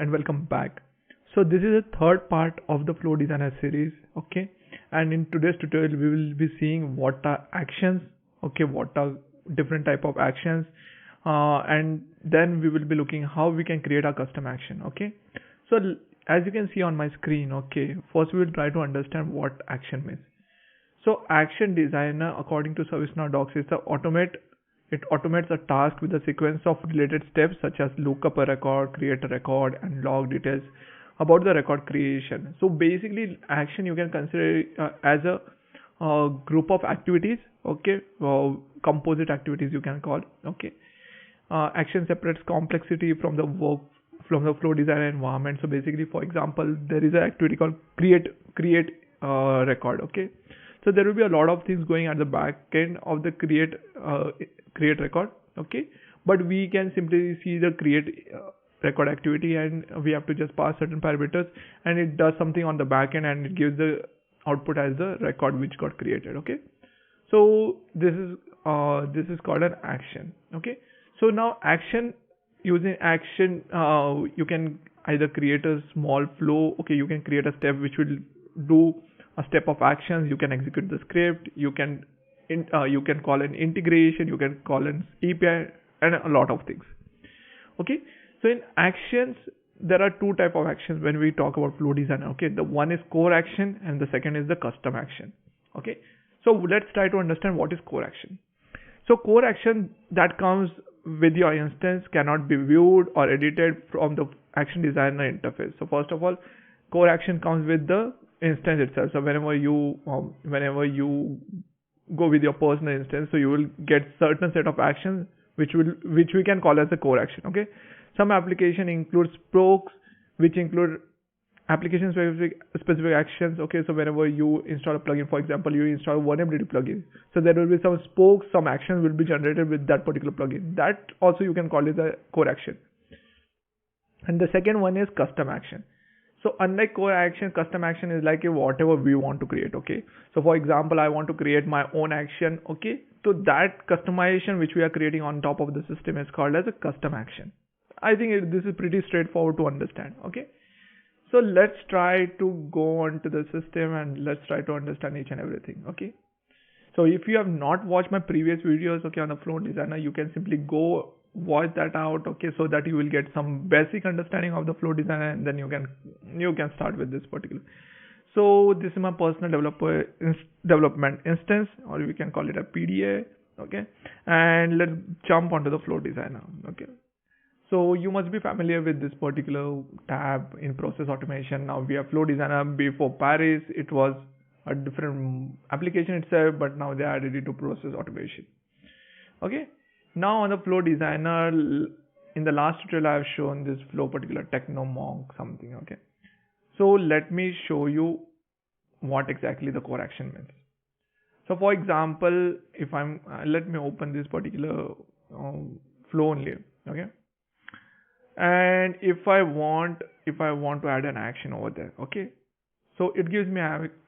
and welcome back. So this is the third part of the Flow Designer series, okay? And in today's tutorial we will be seeing what are actions, okay, what are different type of actions, and then we will be looking how we can create a custom action, okay? So as you can see on my screen, okay, first we will try to understand what action means. So action designer, according to ServiceNow docs, is it automates a task with a sequence of related steps such as look up a record, create a record, and log details about the record creation. So basically, action you can consider as a group of activities, okay, composite activities you can call, okay. Action separates complexity from the flow designer environment. So basically, for example, there is an activity called create record, okay. So there will be a lot of things going at the back end of the create record, okay. But we can simply see the create record activity, and we have to just pass certain parameters, and it does something on the back end, and it gives the output as the record which got created, okay. So this is called an action, okay. So now using action, you can either create a small flow, okay. You can create a step which will do a step of actions. You can execute the script. You can call an integration. You can call an API, and a lot of things. Okay. So in actions, there are two type of actions when we talk about Flow Designer. Okay. The one is core action, and the second is the custom action. Okay. So let's try to understand what is core action. So core action that comes with your instance cannot be viewed or edited from the action designer interface. So first of all, core action comes with the instance itself. So whenever you go with your personal instance, so you will get certain set of actions which we can call as a core action, okay. Some application includes spokes, which include application specific actions, okay. So whenever you install a plugin, for example, you install a vulnerability plugin, so there will be some spokes, some actions will be generated with that particular plugin. That also you can call it a core action. And the second one is custom action. So unlike core action, custom action is like whatever we want to create, okay. So for example, I want to create my own action, okay. So that customization which we are creating on top of the system is called as a custom action. I think this is pretty straightforward to understand, okay. So let's try to go onto the system and let's try to understand each and everything, okay. So if you have not watched my previous videos, okay, on the Flow Designer, you can simply go watch that out, okay, so that you will get some basic understanding of the Flow Designer, and then you can start with this particular. So this is my personal development instance, or we can call it a PDA, okay. And let's jump onto the Flow Designer, okay. So you must be familiar with this particular tab in process automation. Now we have Flow Designer. Before Paris, it was a different application itself, but now they added it to process automation. Okay. Now on the Flow Designer, in the last tutorial I have shown this flow particular TechnoMonk something. Okay. So let me show you what exactly the core action means. So for example, if let me open this particular flow only. Okay. And if I want to add an action over there, okay, so it gives me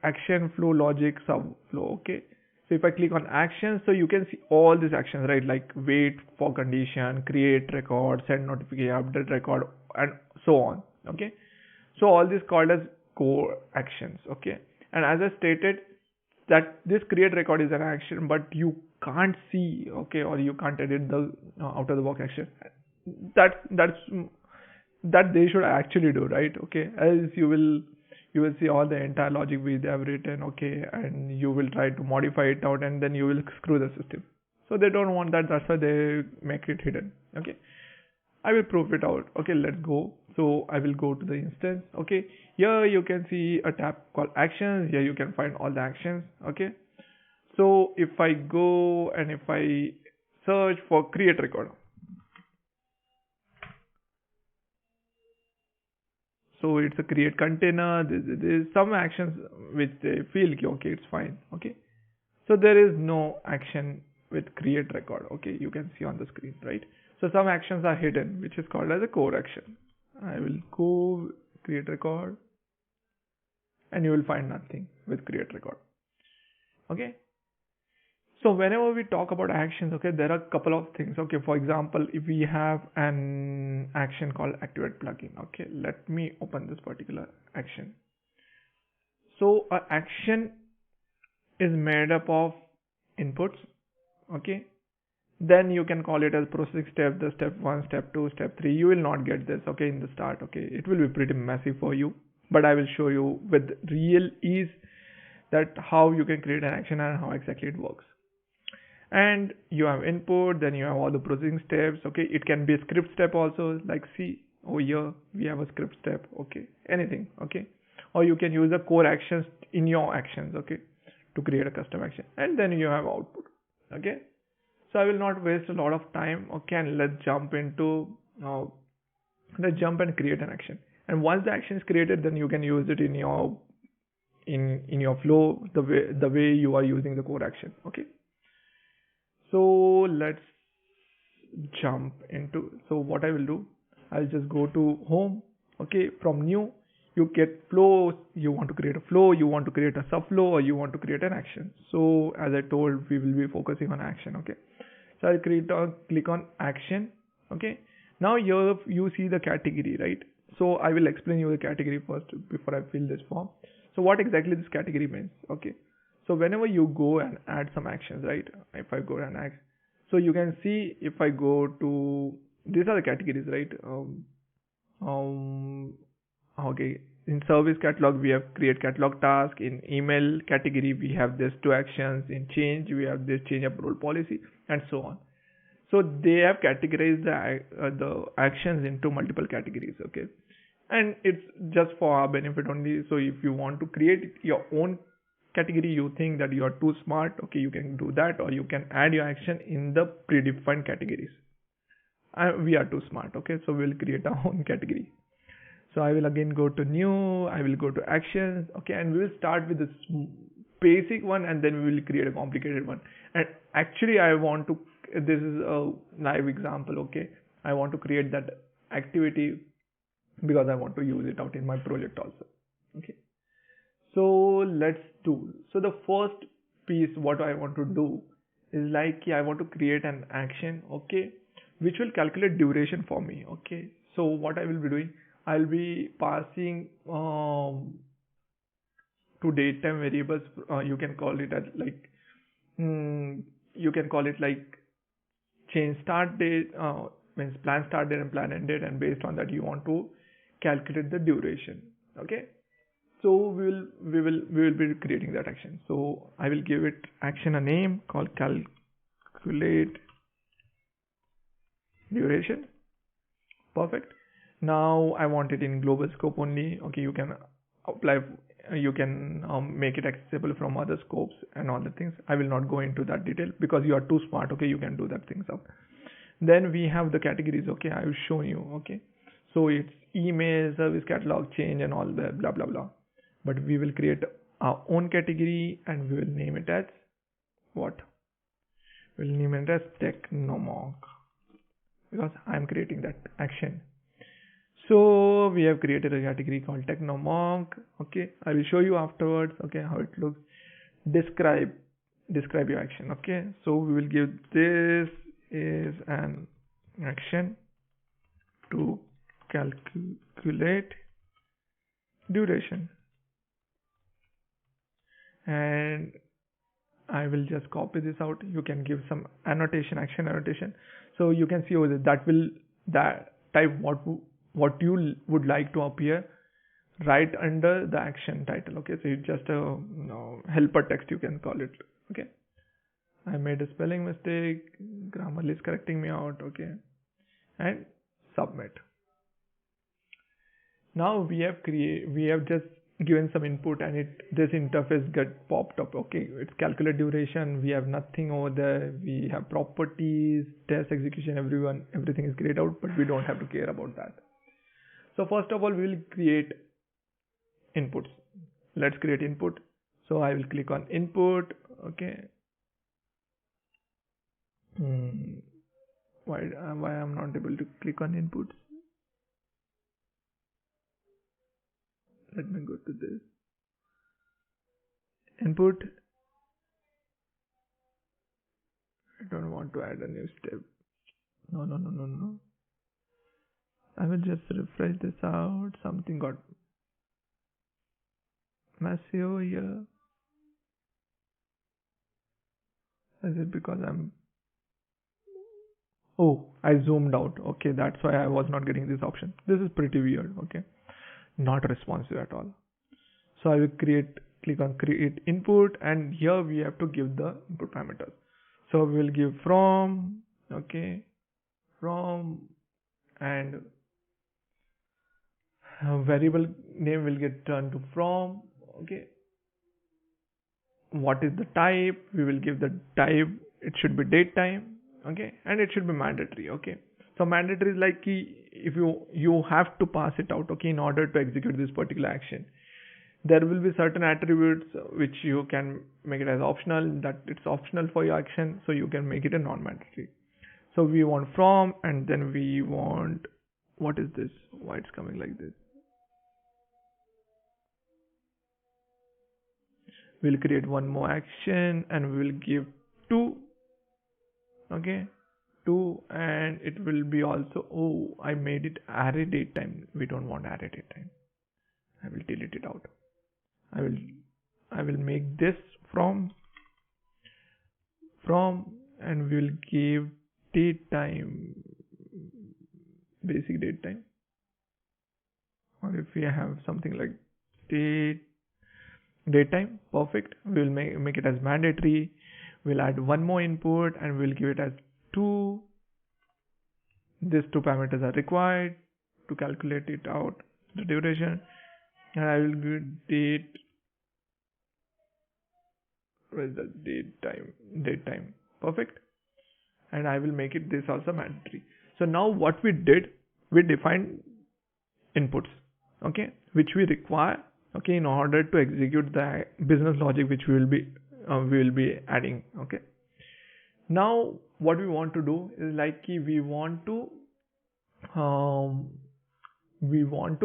action, flow, logic, sub flow, okay. So if I click on actions, so you can see all these actions, right, like wait for condition, create record, send notification, update record, and so on, okay. So all these called as core actions, okay. And as I stated, that this create record is an action, but you can't see, okay, or you can't edit the out of the box action. That they should actually do, right, okay. Else you will see all the entire logic we have written, okay, and you will try to modify it out, and then you will screw the system. So they don't want that. That's why they make it hidden, okay. I will prove it out, okay. Let's go. So I will go to the instance, okay. Here you can see a tab called actions. Here you can find all the actions, okay. So if I go and if I search for create record, so it's a create container. There's some actions which they feel okay, it's fine, okay. So there is no action with create record, okay. You can see on the screen, right. So some actions are hidden, which is called as a core action. I will go create record, and you will find nothing with create record, okay. So whenever we talk about actions, okay, there are a couple of things. Okay, for example, if we have an action called activate plugin, okay, let me open this particular action. So an action is made up of inputs, okay. Then you can call it as processing step, the step 1, step 2, step 3. You will not get this, okay, in the start, okay. It will be pretty messy for you, but I will show you with real ease that how you can create an action and how exactly it works. And you have input, then you have all the processing steps, okay. It can be a script step also, like see over here we have a script step, okay, anything, okay. Or you can use the core actions in your actions, okay, to create a custom action. And then you have output, okay. So I will not waste a lot of time, okay, and let's jump and create an action. And once the action is created, then you can use it in your flow the way you are using the core action, okay. So let's jump into, so what I will do, I'll just go to home, okay. From new, you get flow, you want to create a flow, you want to create a subflow, or you want to create an action. So as I told, we will be focusing on action, okay. So I'll click on action, okay. Now here you see the category, right? So I will explain you the category first before I fill this form. So what exactly this category means, okay. So whenever you go and add some actions, right? If I go and add, so you can see if I go to, these are the categories, right? Okay. In service catalog, we have create catalog task. In email category, we have this 2 actions. In change, we have this change up role policy, and so on. So they have categorized the actions into multiple categories, okay. And it's just for our benefit only. So if you want to create your own category, you think that you are too smart, okay, you can do that, or you can add your action in the predefined categories. We are too smart, okay, so we'll create our own category. So I will again go to new, I will go to actions, okay, and we will start with this basic one, and then we will create a complicated one. And actually I want to, this is a live example, okay, I want to create that activity because I want to use it out in my project also, okay. So let's do, so the first piece what I want to do is like I want to create an action, okay, which will calculate duration for me, okay. So what I will be doing, I'll be passing to datetime variables. You can call it as like you can call it like change start date, means plan start date and plan end date, and based on that you want to calculate the duration, okay. So we will be creating that action. So I will give it action a name called calculate duration. Perfect. Now I want it in global scope only, okay. You can apply, you can make it accessible from other scopes and all the things. I will not go into that detail because you are too smart, okay, you can do that things out. Then we have the categories, okay, I will show you, okay. So it's email, service catalog, change, and all the blah blah blah. But we will create our own category and we will name it as what? We'll name it as TechnoMonk because I'm creating that action. So we have created a category called TechnoMonk, okay. I will show you afterwards, okay, how it looks. Describe your action, okay. So we will give this is an action to calculate duration, and I will just copy this out. You can give some annotation, action annotation, so you can see over there that will type what you would like to appear right under the action title, okay. So it's just a helper text, you can call it, okay. I made a spelling mistake, Grammarly is correcting me out, okay, and submit. Now we have just given some input and this interface get popped up, okay. It's calculate duration, we have nothing over there, we have properties, test execution, everything is grayed out, but we don't have to care about that. So first of all we will create inputs. Let's create input. So I will click on input, okay. Why I'm not able to click on inputs? Let me go to this input. I don't want to add a new step. No. I will just refresh this out. Something got messy over here. Is it because I zoomed out. Okay, that's why I was not getting this option. This is pretty weird. Okay, not responsive at all. So I will click on create input, and here we have to give the input parameters. So we will give from, okay, from, and variable name will get turned to from. Okay, what is the type? We will give the type. It should be date time. Okay, and it should be mandatory. Okay, so mandatory is like if you have to pass it out. Okay, in order to execute this particular action. There will be certain attributes which you can make it as optional, that it's optional for your action, so you can make it a non-mandatory. So we want from, and then we want, what is this? Why it's coming like this? We'll create one more action and we will give 2. Okay, 2, and it will be also, I made it array date time. We don't want array date time. I will delete it out. I will make this from, and we will give date time, basic date time, or if we have something like date time, perfect. We'll make it as mandatory. We'll add one more input and we'll give it as 2. These 2 parameters are required to calculate it out, the duration, and I will give date. Where is the date time? Perfect. And I will make it this also mandatory. So now what we did, we defined inputs, okay, which we require, okay, in order to execute the business logic which we will be adding. Okay, now what we want to do is like we want to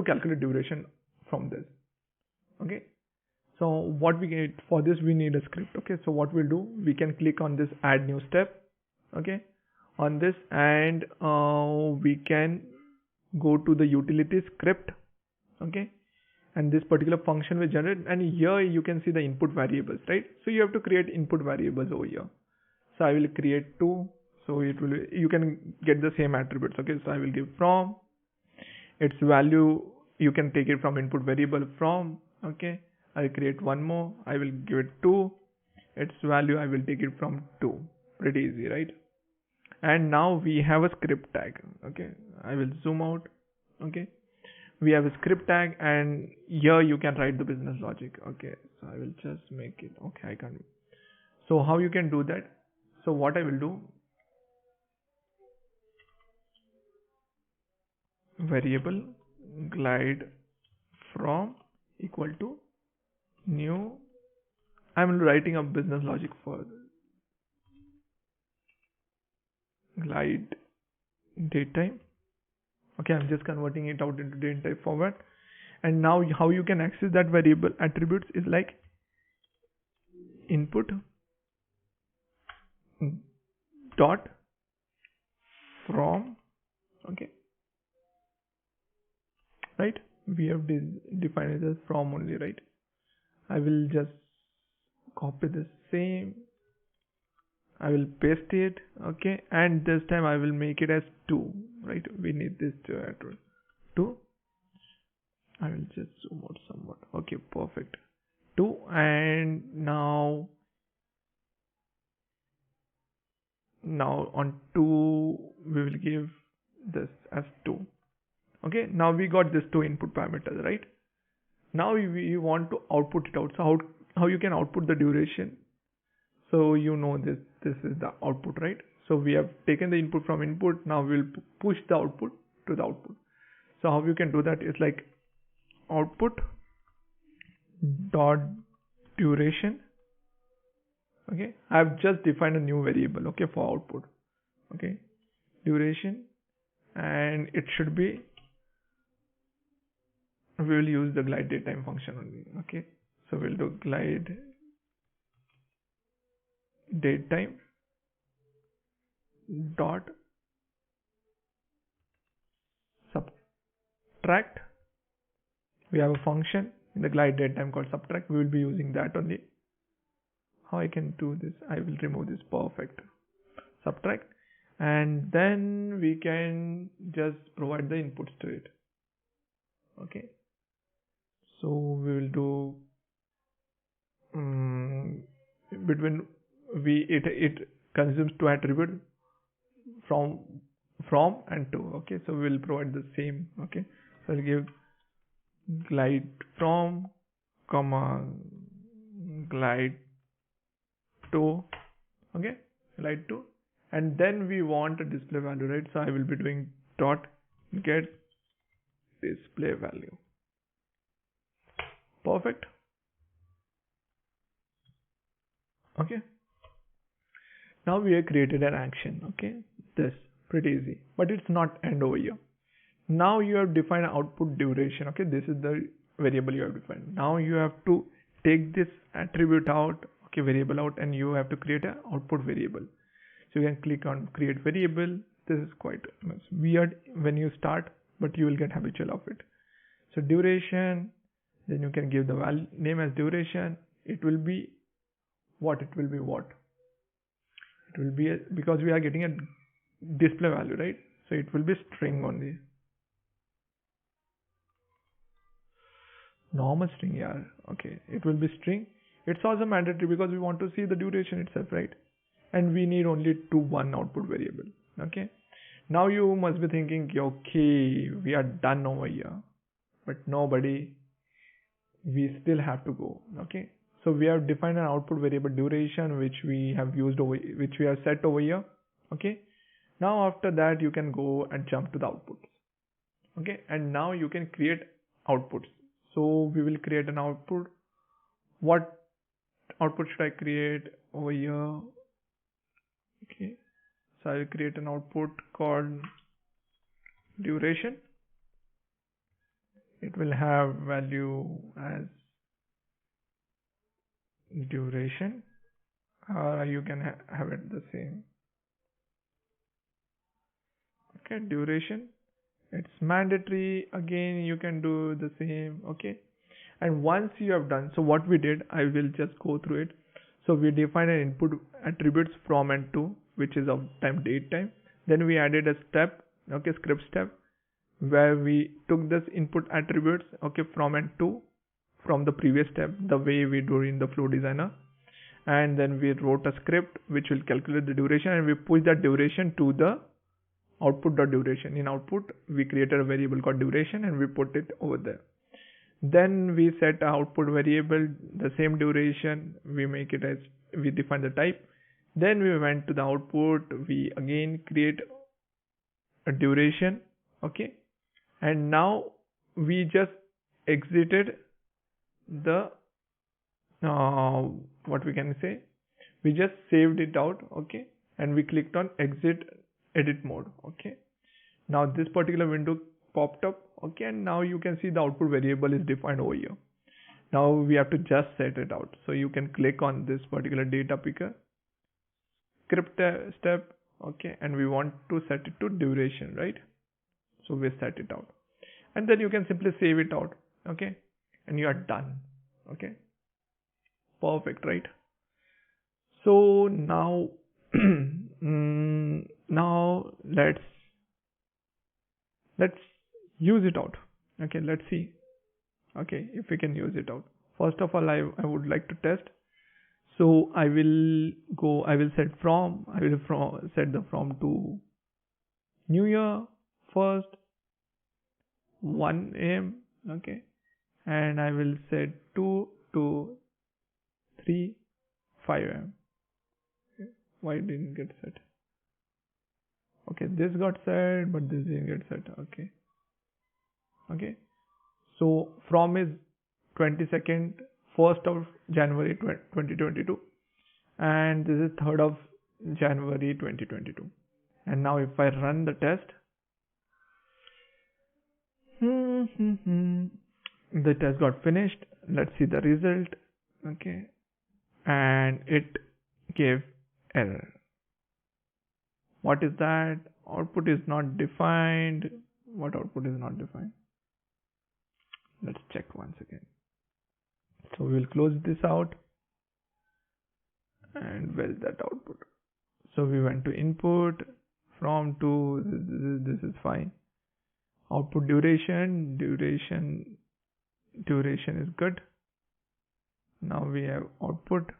calculate duration from this. Okay, so what we get for this, we need a script. Okay, so what we'll do, we can click on this add new step, okay, on this, and we can go to the utility script. Okay, and this particular function will generate, and here you can see the input variables, right? So you have to create input variables over here. So I will create 2, so it will, you can get the same attributes. Okay, so I will give from, its value you can take it from input variable from. Okay, I will create one more, I will give it 2, its value I will take it from 2. Pretty easy, right? And now we have a script tag. Okay, I will zoom out. Okay, we have a script tag, and here you can write the business logic. Okay, so I will just make it. Okay, I can't. So how you can do that? So what I will do, variable glide from equal to new, I'm writing a business logic for glide date time. Okay, I'm just converting it out into date type format. And now how you can access that variable attributes is like input dot from. Okay, right, we have defined it as from only, right? I will just copy the same, I will paste it. Okay, and this time I will make it as 2, right? We need this to add 2. I will just zoom out somewhat. Okay, perfect. 2, and now on 2 we will give this as 2. Okay, now we got this 2 input parameters, right? Now we want to output it out. So how you can output the duration? So you know this is the output, right? So we have taken the input from input. Now we'll push the output to the output. So how you can do that is like output dot duration. Okay, I have just defined a new variable, okay, for output. Okay, duration, and it should be, we will use the glide date time function only. Okay, so we'll do glide date time, dot subtract. We have a function in the glide datetime called subtract. We will be using that only. How I can do this? I will remove this. Perfect. Subtract, and then we can just provide the inputs to it. Okay. So we will do between it consumes two attributes from and to. Okay, so we will provide the same. Okay, so I'll give glide from comma glide to. Okay, glide to, and then we want a display value, right? So I will be doing dot get display value. Perfect. Okay, now we have created an action. Okay, this pretty easy, but it's not end over here. Now you have defined output duration. Okay, this is the variable you have defined. Now you have to take this attribute out, okay, variable out, and you have to create an output variable. So you can click on create variable. This is quite weird when you start, but you will get habitual of it. So duration, then you can give the value name as duration. It will be what? It will be what? It will be because we are getting a display value, right? So it will be string only. Normal string, yeah. Okay, it will be string. It's also mandatory because we want to see the duration itself, right? And we need only one output variable. Okay, now you must be thinking, okay, we are done over here, but nobody, we still have to go. Okay, so we have defined an output variable duration, which we have used over, which we have set over here. Okay, now after that you can go and jump to the outputs. Okay, and now you can create outputs. So we will create an output. What output should I create over here? Okay, so I will create an output called duration. It will have value as duration. You can have it the same. Okay, duration. It's mandatory. Again, you can do the same. Okay, and once you have done, so what we did, I will just go through it. So we define an input attributes from and to, which is of time, date, time. Then we added a step, okay, script step, where we took this input attributes, okay, from and to, from the previous step, the way we do in the Flow Designer. And then we wrote a script which will calculate the duration, and we push that duration to the output.duration. In output, we created a variable called duration and we put it over there. Then we set an output variable, the same duration, we make it as, we define the type. Then we went to the output, we again create a duration, okay, and now we just exited the what we can say, we just saved it out, okay, and we clicked on exit edit mode. Okay, now this particular window popped up, okay, and now you can see the output variable is defined over here. Now we have to just set it out. So you can click on this particular data picker, script step, okay, and we want to set it to duration, right? So we set it out, and then you can simply save it out, okay, and you are done. Okay, perfect, right? So now now let's use it out. Okay, let's see, okay, if we can use it out. First of all, I would like to test. So I will set set the from to New Year first 1 AM, okay, and I will set 2 to 3 5 AM. Okay. Why didn't get set? Okay, this got set, but this didn't get set. Okay, okay, so from is 22nd 1st of January 2022, and this is 3rd of January 2022. And now if I run the test, the test got finished. Let's see the result. Okay, and it gave error. What is that? Output is not defined. What output is not defined? Let's check once again. So we will close this out and well that output. So we went to input from to this is fine. Output duration is good. Now we have output,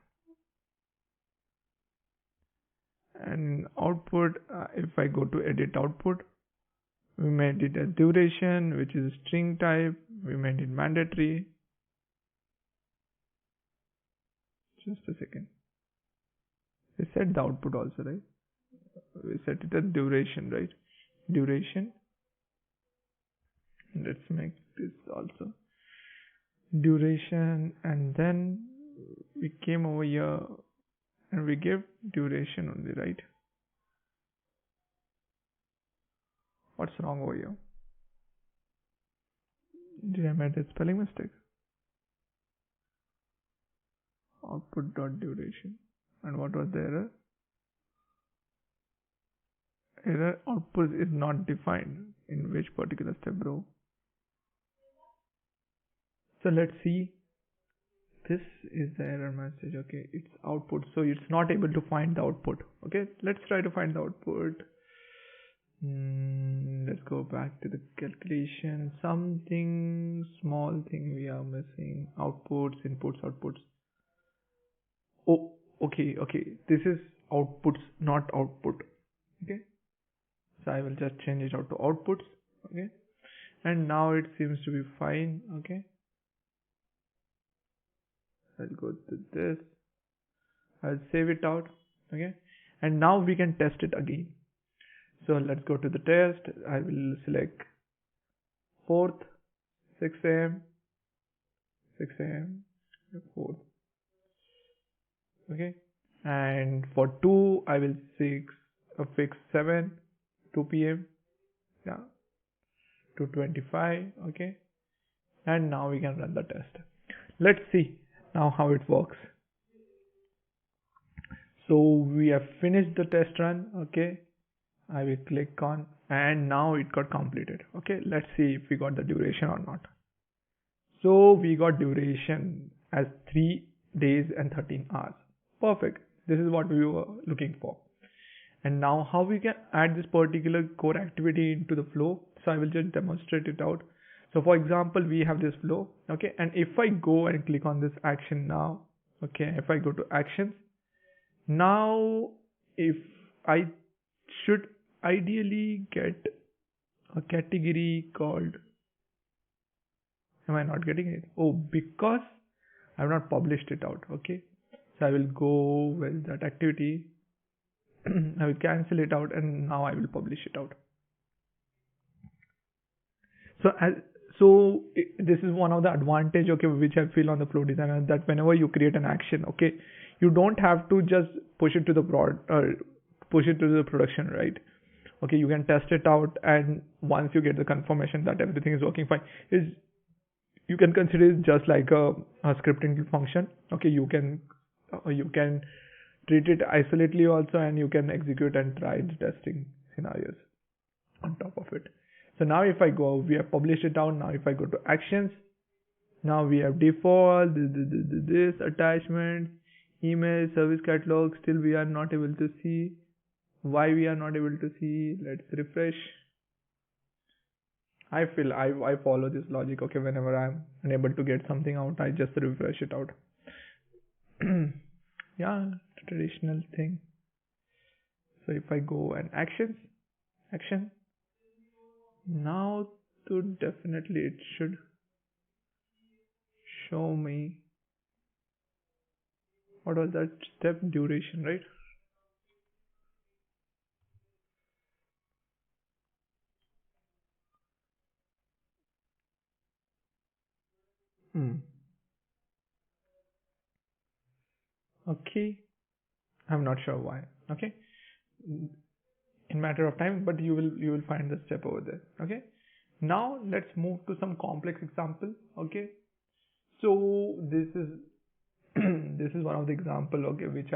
and output if I go to edit output, we made it as duration, which is string type. We made it mandatory. Just a second. We set the output also, right? We set it as duration, right? Duration. Let's make this also duration, and then we came over here and we give duration only, right? What's wrong over here? Did I make a spelling mistake? Output dot duration. And what was the error? Error output is not defined. In which particular step, bro? So let's see. This is the error message. Okay, it's output, so it's not able to find the output. Okay, let's try to find the output. Let's go back to the calculation. Something small thing we are missing. Outputs, inputs, outputs. Oh, okay. This is outputs, not output. Okay, so I will just change it out to outputs. Okay, and now it seems to be fine. Okay, I'll go to this. I'll save it out. Okay, and now we can test it again. So let's go to the test. I will select 4th, 6 a.m., 4th. Okay, and for 2 I will fix 7, 2 p.m. Yeah, 2:25. Okay, and now we can run the test. Let's see now how it works. So we have finished the test run. Okay, I will click on, and now it got completed. Okay, let's see if we got the duration or not. So we got duration as 3 days and 13 hours. Perfect. This is what we were looking for. And now how we can add this particular core activity into the flow. So I will just demonstrate it out. So for example, we have this flow. Okay, and if I go and click on this action now, okay, if I go to actions, now if I should ideally get a category called, am I not getting it? Oh, because I have not published it out. Okay, so I will go with that activity. I will cancel it out, and now I will publish it out. So this is one of the advantage, okay, which I feel on the Flow Designer, that whenever you create an action, okay, you don't have to just push it to the production, right? Okay, you can test it out, and once you get the confirmation that everything is working fine, you can consider it just like a scripting function. Okay, you can treat it isolately also, and you can execute and try the testing scenarios on top of it. So now if I go, we have published it out. Now if I go to actions, now we have default, this attachment, email, service catalog. Still we are not able to see. Why we are not able to see? Let's refresh. I feel I follow this logic. Okay, whenever I'm unable to get something out, I just refresh it out. Yeah, traditional thing. So if I go and action, now to definitely it should show me what was that step, duration, right? Okay, I'm not sure why. Okay, in matter of time, but you will find the step over there. Okay, now let's move to some complex example. Okay, so this is this is one of the example, okay, which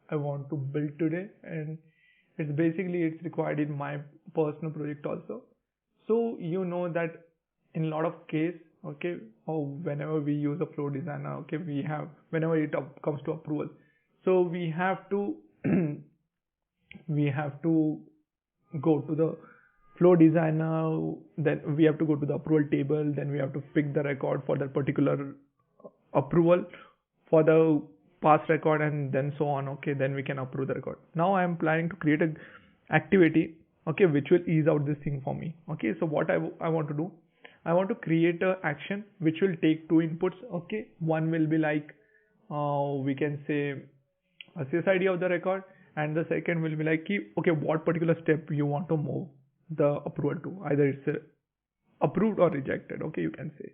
I want to build today, and It's required in my personal project also. So you know that in a lot of case, okay, or whenever we use a flow designer, okay, we have, whenever it comes to approval, so we have to we have to go to the flow designer, then we have to go to the approval table, then we have to pick the record for that particular approval for the past record, and then so on. Okay, then we can approve the record. Now I am planning to create a activity, okay, which will ease out this thing for me. Okay, so what I want to do, I want to create a action which will take two inputs. Okay, one will be like we can say a SysID of the record, and the second will be like, okay, what particular step you want to move the approval to, either it's approved or rejected, okay, you can say.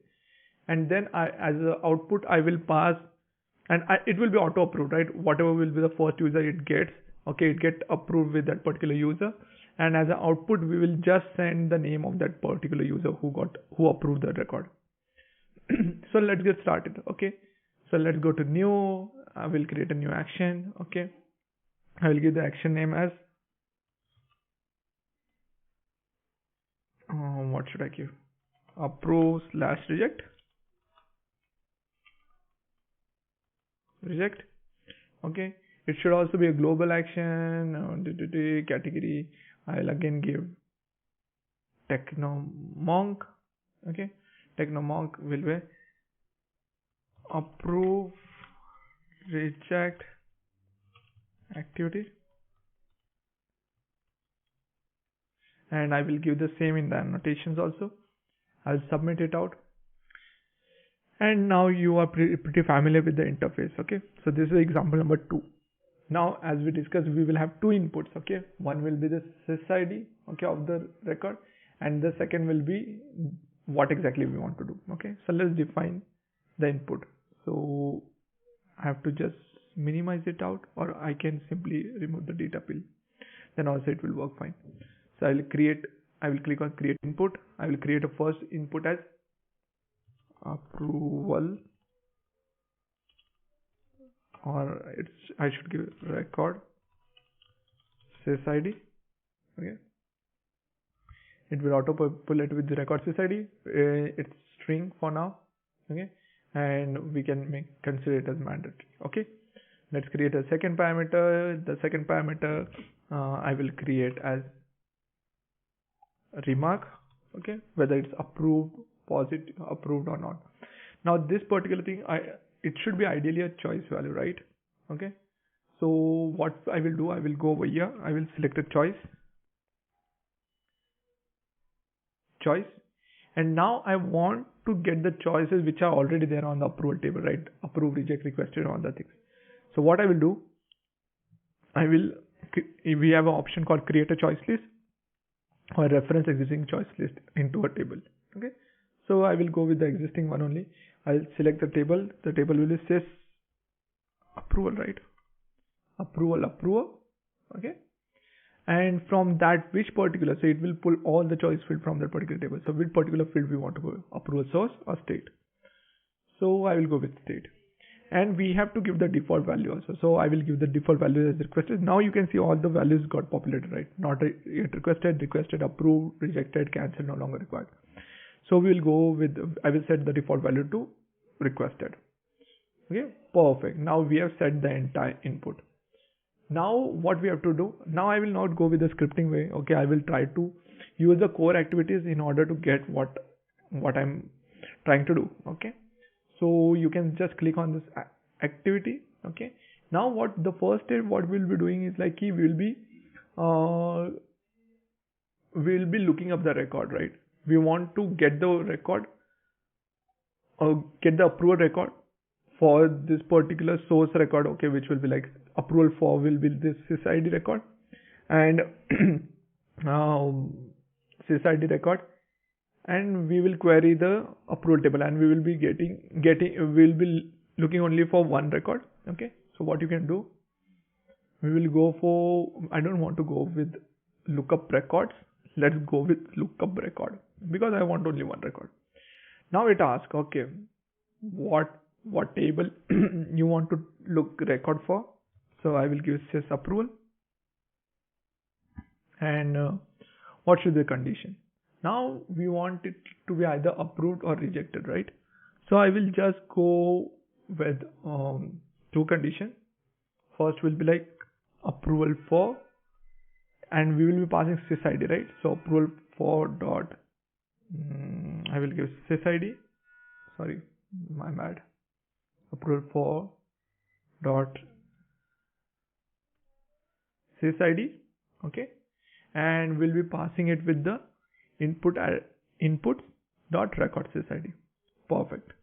And then as an output I will pass, and it will be auto approved, right? Whatever will be the first user it gets, okay, it get approved with that particular user, and as an output we will just send the name of that particular user who approved the record. So let's get started. Okay, so let's go to new. I will create a new action. Okay, I will give the action name as what should I give? Approve/reject. Reject. Okay, it should also be a global action. Category, I'll again give TechnoMonk. Okay, TechnoMonk will be approve reject activity, and I will give the same in the annotations also. I'll submit it out, and now you are pretty familiar with the interface. Okay, so this is example number 2. Now as we discussed, we will have two inputs. Okay, one will be the SysID, okay, of the record, and the second will be what exactly we want to do. Okay, so let's define the input. So I have to just minimize it out, or I can simply remove the data pill, then also it will work fine. So I will click on create input. I will create a first input as approval, or I should give record SysID. Okay, it will auto populate with the record SysID. It's string for now. Okay, and we can consider it as mandatory. Okay, let's create a second parameter. The second parameter I will create as a remark. Okay, whether it's approved, positive, approved or not. Now this particular thing, it should be ideally a choice value, right? Okay, so what I will do, I will go over here, I will select a choice, and now I want to get the choices which are already there on the approval table, right? Approve, reject, requested, all the things. So what I will do, we have an option called create a choice list or reference existing choice list into a table. Okay, so I will go with the existing one only. I'll select the table. The table will say approval, right? Approval. Okay, and from that, which particular, so it will pull all the choice field from that particular table. So which particular field we want to go, approval source or state. So I will go with state, and we have to give the default value also. So I will give the default value as requested. Now you can see all the values got populated, right? Not yet requested, approved, rejected, cancelled, no longer required. So we will go with, I will set the default value to requested. Okay, perfect. Now we have set the entire input. Now what we have to do, now I will not go with the scripting way. Okay, I will try to use the core activities in order to get what I'm trying to do. Okay, so you can just click on this activity. Okay, now what the first step what we'll be doing is like we'll be looking up the record, right? We want to get the record or get the approval record for this particular source record. Okay, which will be like approval for will be this SysID record, and SysID record, and we will query the approval table, and we will be we'll be looking only for one record. Okay, so what you can do, we will go for, I don't want to go with lookup records. Let's go with lookup record because I want only one record. Now it asks, okay, what table you want to look record for. So I will give sys approval. and what should be the condition. Now we want it to be either approved or rejected, right? So I will just go with two conditions. First will be like approval for, and we will be passing sysid, right? So approval for dot, I will give sysid, sorry, my bad, approval for dot sysid, okay, and we'll be passing it with the inputs dot record sysid. Perfect.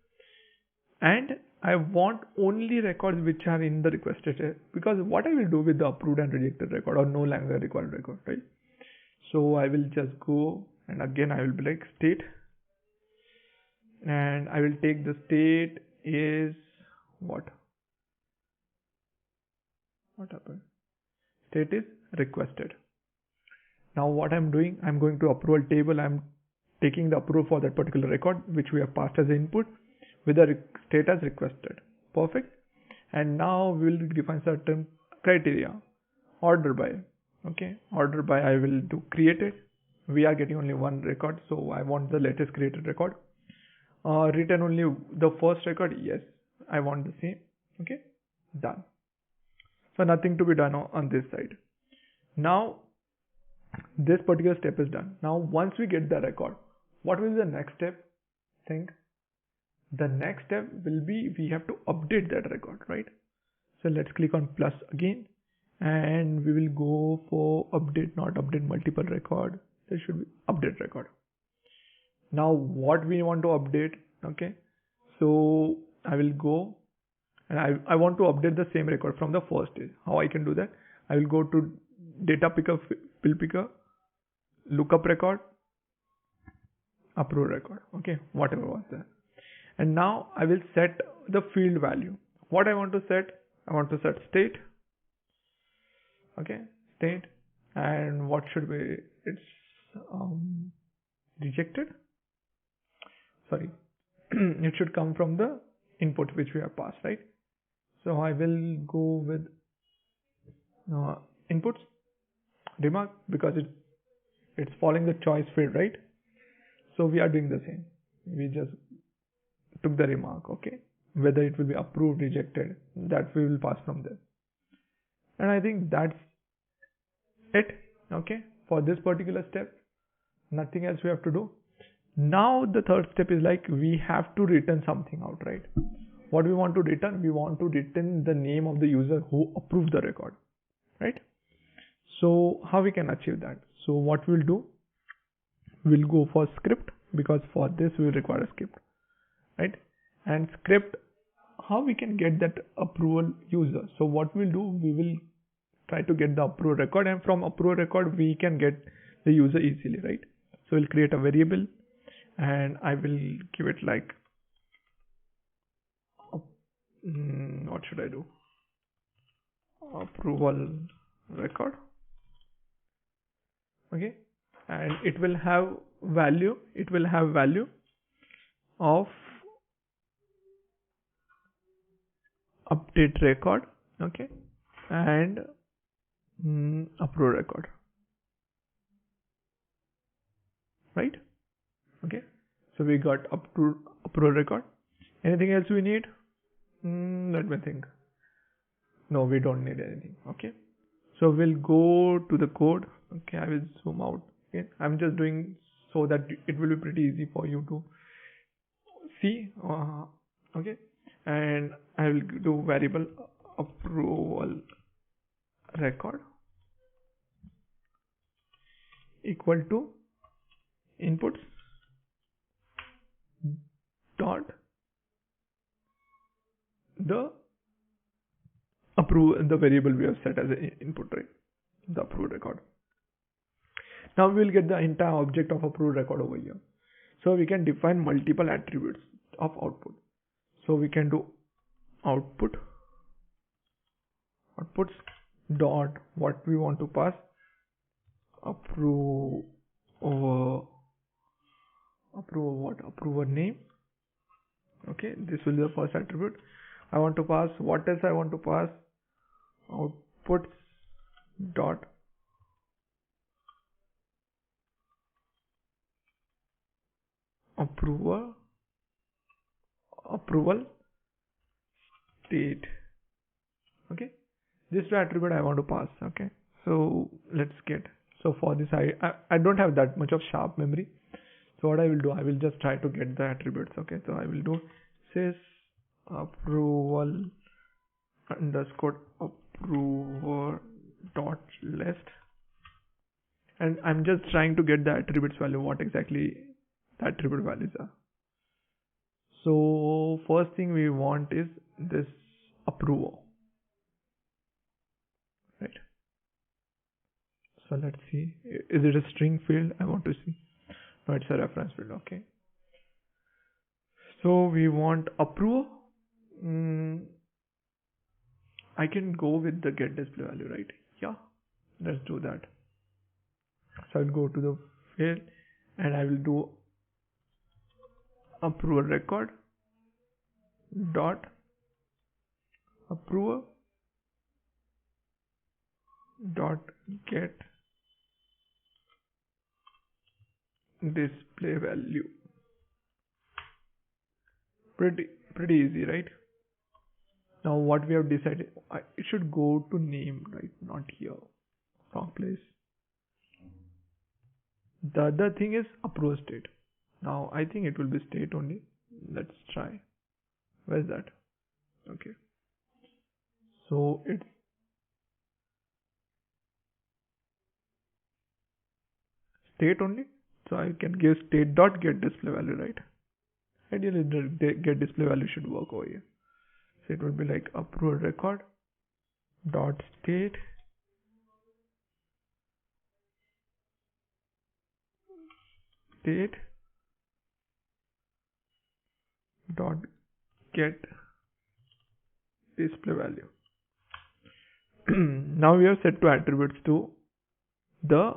And I want only records which are in the requested state, because what I will do with the approved and rejected record or no longer required record, right? So I will just go, and again I will be like state, and I will take the state is what happened? State is requested. Now what I'm doing, I'm going to approval table. I'm taking the approval for that particular record which we have passed as input with the state as requested. Perfect. And now we will define certain criteria. Order by. Okay. Order by, I will do created. We are getting only one record, so I want the latest created record. Return only the first record. Yes, I want the same. Okay. Done. So nothing to be done on this side. Now this particular step is done. Now once we get the record, what will be the next step? Think. The next step will be we have to update that record, right? So let's click on plus again, and we will go for update, not update multiple record. There should be update record. Now what we want to update, okay? So I will go, and I want to update the same record from the first stage. How I can do that? I will go to data picker, fill picker, lookup record, approve record, okay, whatever was there. And now I will set the field value. What I want to set? I want to set state, okay, state, and what should be, it's rejected, sorry, it should come from the input which we have passed, right? So I will go with inputs remark, because it's following the choice field, right? So we are doing the same. We just took the remark, okay, whether it will be approved, rejected, that we will pass from there. And I think that's it, okay, for this particular step. Nothing else we have to do. Now the third step is like we have to return something out, right? What we want to return? We want to return the name of the user who approved the record, right? So how we can achieve that? So what we'll do, we'll go for script, because for this we will require a script, right? And script, how we can get that approval user? So what we'll do, we will try to get the approval record, and from approval record we can get the user easily, right? So we'll create a variable, and I will give it like what should I do? Approval record, okay, and it will have value. It will have value of update record, okay, and approve record, right? Okay, so we got approve record. Anything else we need? Let me think. No, we don't need anything. Okay, so we'll go to the code. Okay, I will zoom out. Okay, I'm just doing so that it will be pretty easy for you to see. Okay, and I will do variable approval record equal to inputs dot the approve, the variable we have set as an input, right? The approved record. Now we will get the entire object of approved record over here. So we can define multiple attributes of output. So we can do outputs dot what we want to pass, approver name. Okay, this will be the first attribute. I want to pass, what else I want to pass? Outputs dot approval state. Okay, this two attribute I want to pass. Okay, so let's get, so for this I don't have that much of sharp memory, so what I will do, I will just try to get the attributes. Okay, so I will do sys approval underscore approver dot list, and I'm just trying to get the attributes value, what exactly the attribute values are. So first thing we want is this approver, right? So let's see, is it a string field? I want to see. No, it's a reference field. Okay, so we want approver. I can go with the get display value, right? Yeah, let's do that. So I'll go to the field and I will do approval record dot approver dot get display value. Pretty easy, right? Now what we have decided, it should go to name, right? Not here, wrong place. The other thing is approval state. Now I think it will be state only. Let's try. Where's that? Okay, so it's state only. So I can give state dot get display value, right? Ideally the get display value should work over here. So it would be like approval record dot state dot get display value. Now we have set two attributes to the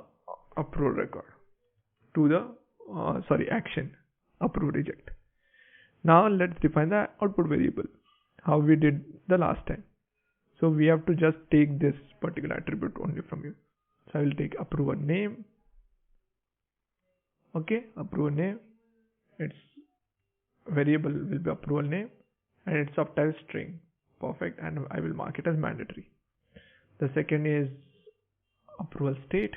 approve record, to the action approve reject. Now let's define the output variable, how we did the last time. So we have to just take this particular attribute only from you. So I will take approver name. Okay, approver name, its variable will be approval name and its subtype string. Perfect, and I will mark it as mandatory. The second is approval state.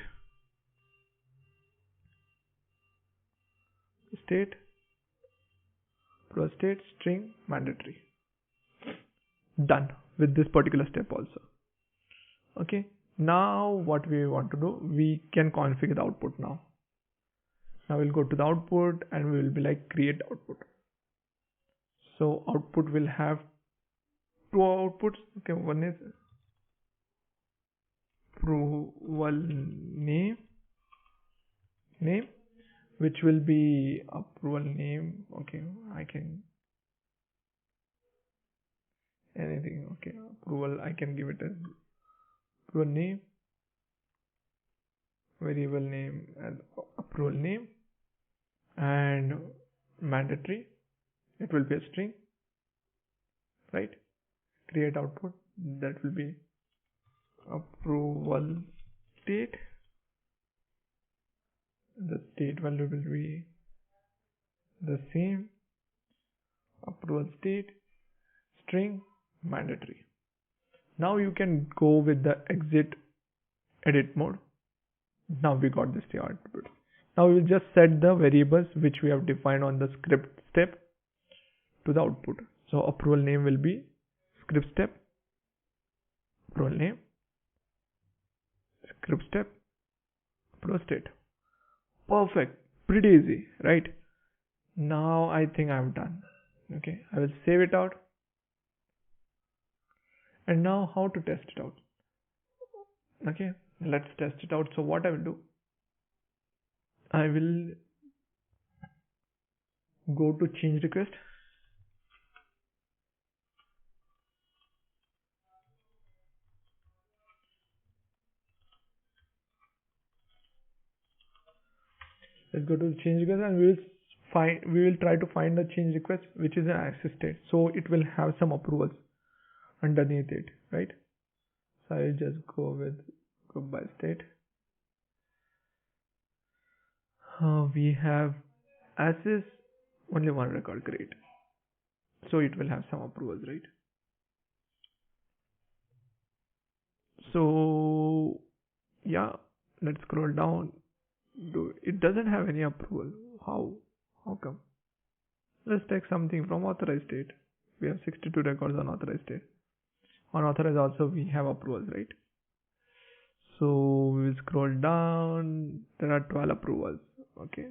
Approval state string mandatory. Done with this particular step also. Okay, now what we want to do, we can configure the output now. Now we'll go to the output and we will be like create output. So output will have two outputs. Okay, one is approval name, which will be approval name. Okay, I can anything. Okay, approval, I can give it as approval name, variable name and approval name, and mandatory, it will be a string, right? Create output, that will be approval state. The state value will be the same, approval state string mandatory. Now you can go with the exit edit mode. Now we got this output. Now we will just set the variables which we have defined on the script step to the output. So approval name will be script step, approval name, script step, approval state. Perfect, pretty easy, right? Now I think I'm done. Okay, I will save it out. And now how to test it out? Okay, let's test it out. So what I will do, I will go to change request. Let's go to the change request and we will try to find the change request which is an access state. So it will have some approvals underneath it, right? So I will just go with group by state. We have access Only one record, great. So it will have some approvals, right? So yeah, let's scroll down. It doesn't have any approval. How come? Let's take something from authorized state. We have 62 records on authorized state. On authorized also we have approvals, right? So we will scroll down. There are 12 approvals. Okay.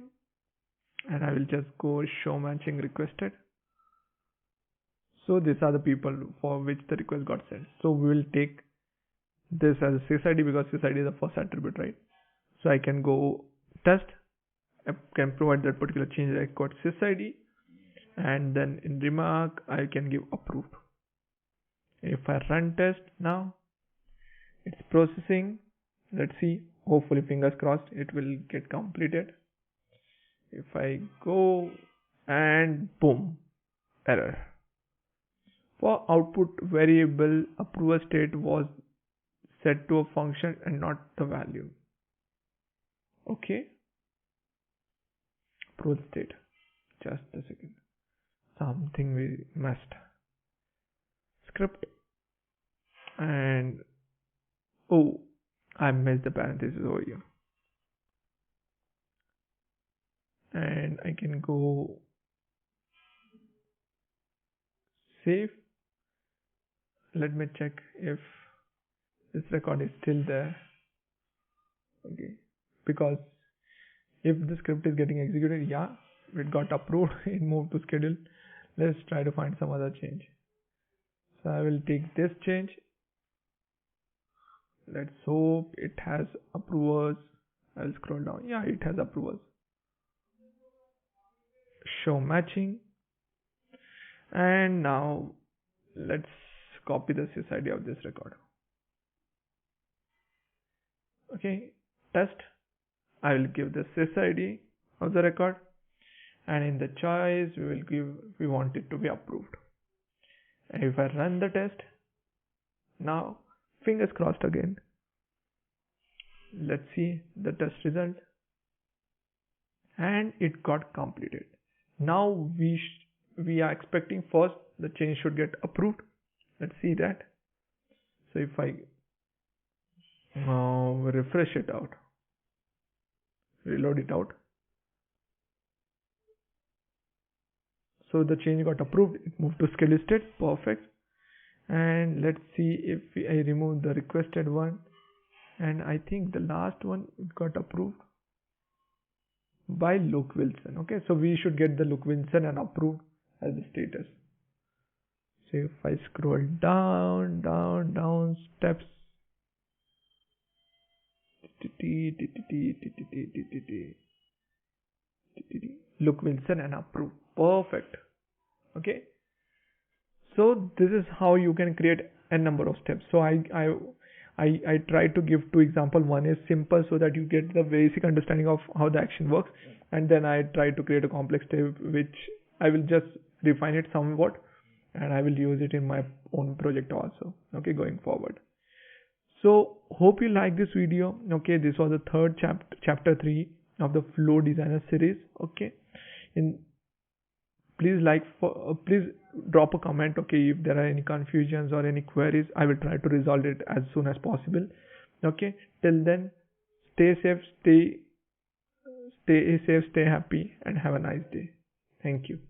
And I will just go show matching requested. So these are the people for which the request got sent. So we will take this as a sysid because sysid is the first attribute, right? So I can go test. I can provide that particular change record sysid, and then in remark I can give approved. If I run test now, it's processing. Let's see. Hopefully, fingers crossed, it will get completed. If I go and boom, error. For output variable, approval state was set to a function and not the value. Okay. Approval state. Just a second. Something we missed. Script. And oh, I missed the parenthesis over here. And I can go save. Let me check if this record is still there. Okay, because if the script is getting executed, yeah, it got approved, it moved to schedule. Let's try to find some other change. So I will take this change. Let's hope it has approvals. I'll scroll down. Yeah, it has approvals. Show matching. And now let's copy the sysid of this record. Okay, test. I will give the sysid of the record, and in the choice we want it to be approved. And if I run the test now, fingers crossed again, let's see the test result, and it got completed. Now we are expecting first the change should get approved. Let's see that. So if I refresh it out, reload it out, so the change got approved, it moved to schedule state, perfect. And let's see if I remove the requested one, and I think the last one got approved by Luke Wilson. Okay, so we should get the Luke Wilson and approved as the status. So if I scroll down steps, Luke Wilson and approved, perfect. Okay, so this is how you can create a number of steps. So I try to give two examples. One is simple so that you get the basic understanding of how the action works, and then I try to create a complex step which I will just refine it somewhat, and I will use it in my own project also, okay, going forward. So hope you like this video. Okay, this was the third chapter 3 of the Flow Designer series. Okay, please please drop a comment. Okay, if there are any confusions or any queries, I will try to resolve it as soon as possible. Okay, till then, stay safe, stay happy, and have a nice day. Thank you.